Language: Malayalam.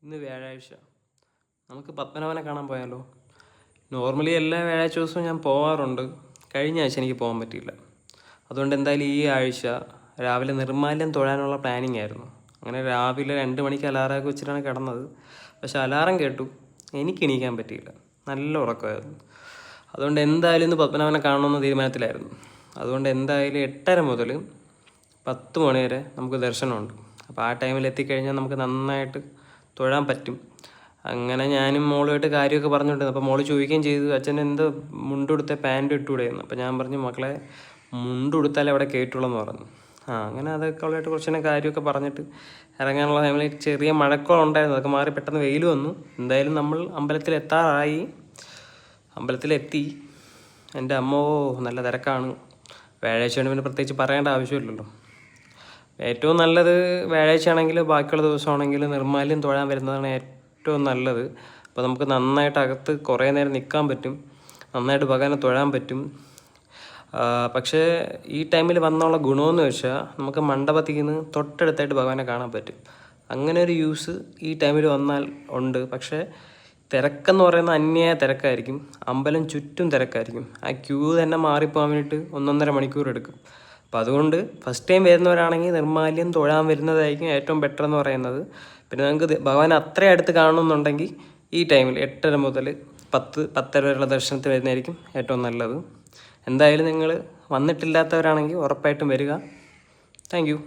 ഇന്ന് വ്യാഴാഴ്ച, നമുക്ക് പത്മനാഭനെ കാണാൻ പോയാലോ? നോർമലി എല്ലാ വ്യാഴാഴ്ച ദിവസവും ഞാൻ പോവാറുണ്ട്. കഴിഞ്ഞ ആഴ്ച എനിക്ക് പോകാൻ പറ്റിയില്ല. അതുകൊണ്ട് എന്തായാലും ഈ ആഴ്ച രാവിലെ നിർമ്മാല്യം തൊഴാനുള്ള പ്ലാനിങ് ആയിരുന്നു. അങ്ങനെ രാവിലെ 2 മണിക്ക് അലാറമൊക്കെ വെച്ചിട്ടാണ് കിടന്നത്. പക്ഷെ അലാറം കേട്ടു, എനിക്ക് എണീക്കാൻ പറ്റിയില്ല. നല്ല ഉറക്കമായിരുന്നു. അതുകൊണ്ട് എന്തായാലും ഇന്ന് പത്മനാഭനെ കാണണമെന്ന തീരുമാനത്തിലായിരുന്നു. അതുകൊണ്ട് എന്തായാലും 8:30 മുതൽ 10 മണി വരെ നമുക്ക് ദർശനമുണ്ട്. അപ്പോൾ ആ ടൈമിൽ എത്തിക്കഴിഞ്ഞാൽ നമുക്ക് നന്നായിട്ട് തൊഴാൻ പറ്റും. അങ്ങനെ ഞാനും മോളുമായിട്ട് കാര്യമൊക്കെ പറഞ്ഞുകൊണ്ടിരുന്നു. അപ്പോൾ മോള് ചോദിക്കുകയും ചെയ്തു, അച്ഛൻ എന്ത് മുണ്ടുടുത്ത പാൻറ് ഇട്ടുകൂടെയെന്ന്. അപ്പോൾ ഞാൻ പറഞ്ഞു, മക്കളെ മുണ്ടുടുത്താലേ അവിടെ കയറ്റുള്ളൂ എന്ന് പറഞ്ഞു. അങ്ങനെ അതൊക്കെ ഉള്ളതായിട്ട് കുറച്ച് കാര്യമൊക്കെ പറഞ്ഞിട്ട് ഇറങ്ങാനുള്ള ടൈമിൽ ചെറിയ മഴക്കോളം ഉണ്ടായിരുന്നു. അതൊക്കെ മാറി പെട്ടെന്ന് വെയിൽ വന്നു. എന്തായാലും നമ്മൾ അമ്പലത്തിലെത്താറായി. അമ്പലത്തിലെത്തി. എൻ്റെ അമ്മോ നല്ല തിരക്കാണ്. വ്യാഴാഴ്ചയാണ്, പിന്നെ പ്രത്യേകിച്ച് പറയേണ്ട ആവശ്യമില്ലല്ലോ. ഏറ്റവും നല്ലത് വ്യാഴാഴ്ച ആണെങ്കിൽ ബാക്കിയുള്ള ദിവസമാണെങ്കിൽ നിർമ്മാല്യം തൊഴാൻ വരുന്നതാണ് ഏറ്റവും നല്ലത്. അപ്പോൾ നമുക്ക് നന്നായിട്ട് അകത്ത് കുറേ നേരം നിൽക്കാൻ പറ്റും, നന്നായിട്ട് ഭഗവാനെ തൊഴാൻ പറ്റും. പക്ഷേ ഈ ടൈമിൽ വന്നുള്ള ഗുണമെന്ന് വെച്ചാൽ നമുക്ക് മണ്ഡപത്തിൽ നിന്ന് തൊട്ടടുത്തായിട്ട് ഭഗവാനെ കാണാൻ പറ്റും. അങ്ങനെ ഒരു യൂസ് ഈ ടൈമിൽ വന്നാൽ ഉണ്ട്. പക്ഷേ തിരക്കെന്ന് പറയുന്നത് അന്യായ തിരക്കായിരിക്കും. അമ്പലം ചുറ്റും തിരക്കായിരിക്കും. ആ ക്യൂ തന്നെ മാറിപ്പോകാൻ വേണ്ടിയിട്ട് 1.5 മണിക്കൂർ എടുക്കും. അപ്പോൾ അതുകൊണ്ട് ഫസ്റ്റ് ടൈം വരുന്നവരാണെങ്കിൽ നിർമ്മാല്യം തൊഴാൻ വരുന്നതായിരിക്കും ഏറ്റവും ബെറ്റർ എന്ന് പറയുന്നത്. പിന്നെ നിങ്ങൾക്ക് ഭഗവാൻ അത്രയും അടുത്ത് കാണണമെന്നുണ്ടെങ്കിൽ ഈ ടൈമിൽ 8:30 മുതൽ 10-10:30 വരെയുള്ള ദർശനത്തിൽ വരുന്നതായിരിക്കും ഏറ്റവും നല്ലത്. എന്തായാലും നിങ്ങൾ വന്നിട്ടില്ലാത്തവരാണെങ്കിൽ ഉറപ്പായിട്ടും വരിക. Thank you.